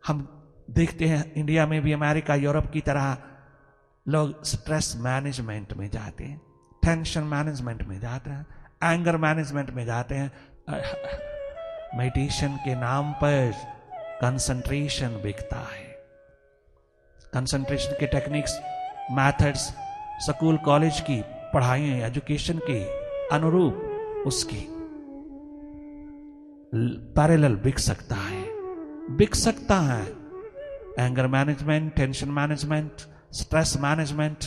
हम देखते हैं इंडिया में भी, अमेरिका, यूरोप की तरह लोग स्ट्रेस मैनेजमेंट में जाते हैं, टेंशन मैनेजमेंट में जाते हैं, एंगर मैनेजमेंट में जाते हैं। मेडिटेशन के नाम पर कंसंट्रेशन बिकता है। कंसंट्रेशन के टेक्निक्स, मेथड्स स्कूल कॉलेज की पढ़ाई, एजुकेशन के अनुरूप उसकी पैरेलल बिक सकता है। Anger management, tension management, stress management,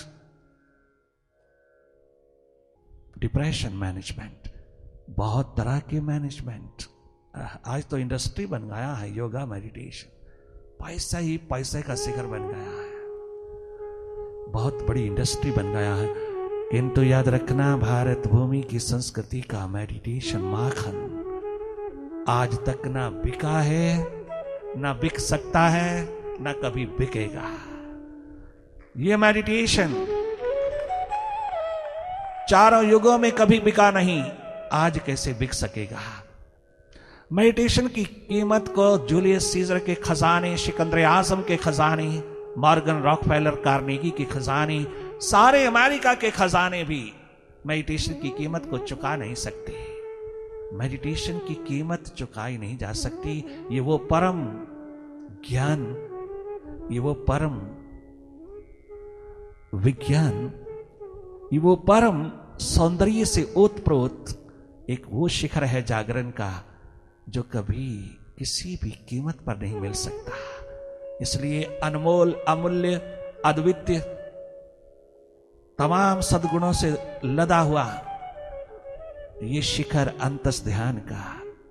depression management, बहुत तरह के मैनेजमेंट। आज तो इंडस्ट्री बन गया है योगा मेडिटेशन। पैसा ही पैसे का शिखर बन गया है, बहुत बड़ी इंडस्ट्री बन गया है। किंतु याद रखना, भारत भूमि की संस्कृति का मेडिटेशन माखन आज तक ना बिका है, ना बिक सकता है, ना कभी बिकेगा। ये मेडिटेशन चारों युगों में कभी बिका नहीं, आज कैसे बिक सकेगा? मेडिटेशन की कीमत को जूलियस सीजर के खजाने, सिकंदर आजम के खजाने, मॉर्गन रॉकफेलर, कार्नेगी के खजाने, सारे अमेरिका के खजाने भी मेडिटेशन की कीमत को चुका नहीं सकते। मेडिटेशन की कीमत चुकाई नहीं जा सकती। ये वो परम ज्ञान, ये वो परम विज्ञान, ये वो परम सौंदर्य से ओतप्रोत एक वो शिखर है जागरण का, जो कभी किसी भी कीमत पर नहीं मिल सकता। इसलिए अनमोल, अमूल्य, अद्वितीय, तमाम सद्गुणों से लदा हुआ ये शिखर अंतस ध्यान का,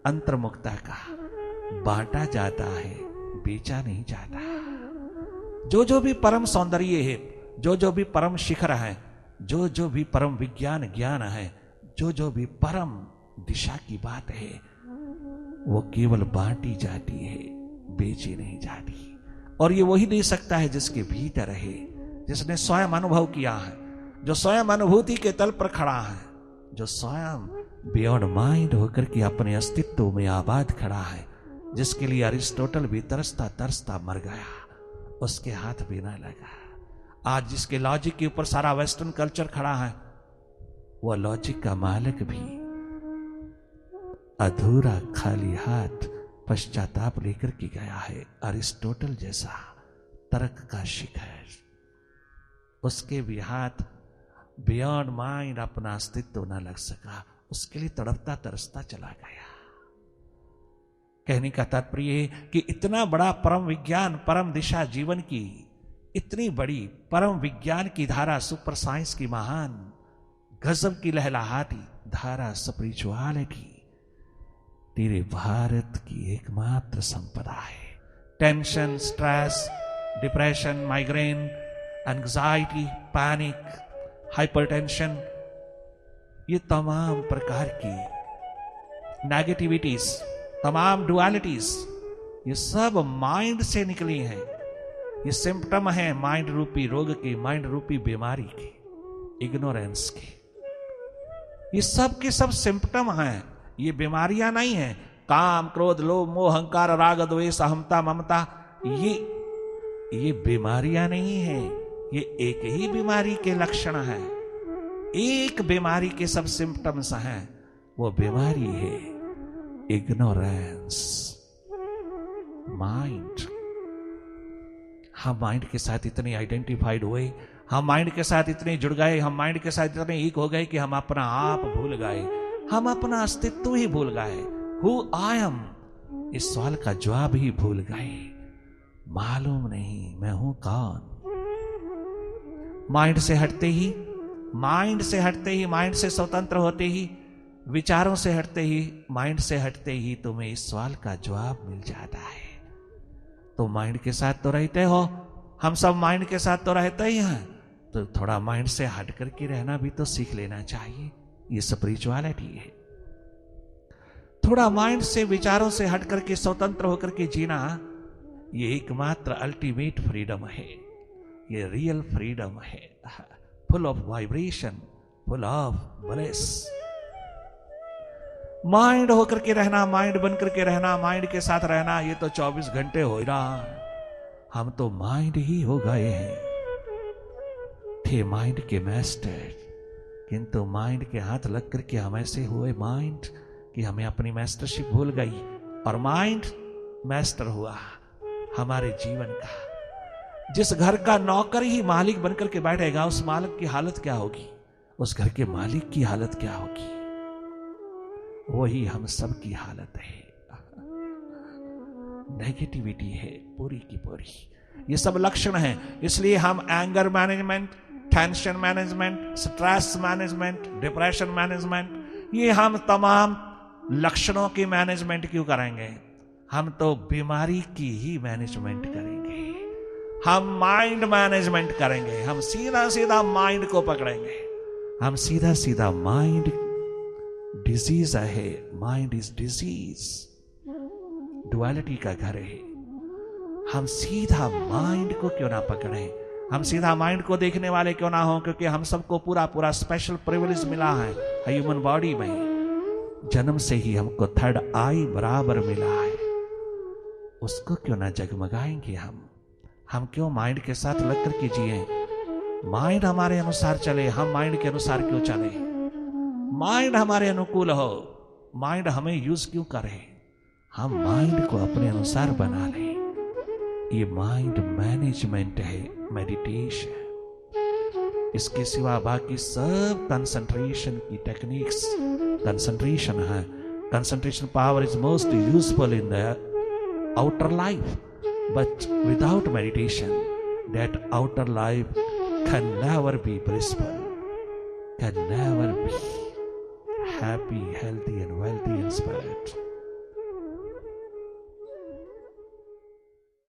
अंतर्मुक्ता का बांटा जाता है, बेचा नहीं जाता। जो जो भी परम सौंदर्य है, जो जो भी परम शिखर है, जो जो भी परम विज्ञान ज्ञान है, जो जो भी परम दिशा की बात है, वो केवल बांटी जाती है, बेची नहीं जाती। और ये वही दे सकता है जिसके भीतर है, जिसने स्वयं अनुभव किया है, जो स्वयं अनुभूति के तल पर खड़ा है, जो स्वयं बियॉन्ड माइंड होकर के अपने अस्तित्व में आबाद खड़ा है, जिसके लिए अरिस्टोटल भी तरसता तरसता मर गया, उसके हाथ भी ना लगा। आज जिसके लॉजिक के ऊपर सारा वेस्टर्न कल्चर खड़ा है, वह लॉजिक का मालिक भी अधूरा खाली हाथ पश्चाताप लेकर के गया है। अरिस्टोटल जैसा तर्क का शिखर, उसके भी हाथ बियॉन्ड माइंड अपना अस्तित्व न लग सका, उसके लिए तड़पता तरसता चला गया। कहने का तात्पर्य है कि इतना बड़ा परम विज्ञान, परम दिशा जीवन की, इतनी बड़ी परम विज्ञान की धारा, सुपर साइंस की महान गजब की लहलहाती धारा, स्पिरिचुअलिटी तेरे भारत की एकमात्र संपदा है। Tension, stress, depression, migraine, anxiety, panic, hypertension, ये तमाम प्रकार की नेगेटिविटीज, तमाम डुअलिटीज, ये सब माइंड से निकली हैं। ये सिम्पटम है माइंड रूपी रोग के, माइंड रूपी बीमारी के, इग्नोरेंस के। ये सब के सब सिम्पटम हैं, ये बीमारियां नहीं हैं। काम, क्रोध, लोभ, मोह, अहंकार, राग, द्वेष, अहमता, ममता, ये बीमारियां नहीं हैं। ये एक ही बीमारी के लक्षण हैं, एक बीमारी के सब सिम्पटम्स हैं। वो बीमारी है इग्नोरेंस, माइंड। हम माइंड के साथ इतने आइडेंटिफाइड हुए, हम माइंड के साथ इतने जुड़ गए, हम माइंड के साथ इतने एक हो गए कि हम अपना आप भूल गए, हम अपना अस्तित्व ही भूल गए। हु आई एम, इस सवाल का जवाब ही भूल गए। मालूम नहीं मैं हूं कौन। माइंड से हटते ही, माइंड से हटते ही, माइंड से स्वतंत्र होते ही, विचारों से हटते ही, माइंड से हटते ही तुम्हें इस सवाल का जवाब मिल जाता है। तो माइंड के साथ तो रहते हो, हम सब माइंड के साथ तो रहते ही हैं, तो थोड़ा माइंड से हट करके रहना भी तो सीख लेना चाहिए। ये स्पिरिचुअलिटी है। थोड़ा माइंड से, विचारों से हट करके स्वतंत्र होकर के जीना, ये एकमात्र अल्टीमेट फ्रीडम है, ये रियल फ्रीडम है, full of vibration, full of bless. Mind होकर के रहना, माइंड बन करके रहना, माइंड के साथ रहना, ये तो 24 घंटे हो रहा है। हम तो माइंड ही हो गए हैं। थे माइंड के मास्टर, किंतु माइंड के हाथ लग करके हम ऐसे हुए माइंड कि हमें अपनी मास्टरशिप भूल गई और माइंड मास्टर हुआ हमारे जीवन का। जिस घर का नौकर ही मालिक बनकर के बैठेगा, उस मालिक की हालत क्या होगी, उस घर के मालिक की हालत क्या होगी? वही हम सब की हालत है। नेगेटिविटी है पूरी की पूरी। ये सब लक्षण हैं। इसलिए हम anger management, tension management, stress management, depression management, ये हम तमाम लक्षणों की मैनेजमेंट क्यों करेंगे? हम तो बीमारी की ही मैनेजमेंट करेंगे। हम माइंड मैनेजमेंट करेंगे। हम सीधा सीधा माइंड को पकड़ेंगे। हम सीधा सीधा माइंड डिजीज है। माइंड इज डिजीज, डुअलिटी का घर है। हम सीधा माइंड को क्यों ना पकड़ें? हम सीधा माइंड को देखने वाले क्यों ना हो? क्योंकि हम सबको पूरा पूरा स्पेशल प्रिविलेज मिला है ह्यूमन बॉडी में। जन्म से ही हमको थर्ड आई बराबर मिला है। उसको क्यों ना जगमगाएंगे हम क्यों माइंड के साथ लग कर के जिए? माइंड हमारे अनुसार चले, हम माइंड के अनुसार क्यों चले? माइंड हमारे अनुकूल हो, माइंड हमें यूज क्यों करे? हम माइंड को अपने अनुसार बना लें। ये माइंड मैनेजमेंट है, मेडिटेशन। इसके सिवा बाकी सब कंसंट्रेशन की टेक्निक्स कंसंट्रेशन है। Concentration power is most useful in the outer life, but without meditation, that outer life can never be blissful, can never be happy, healthy and wealthy in spirit.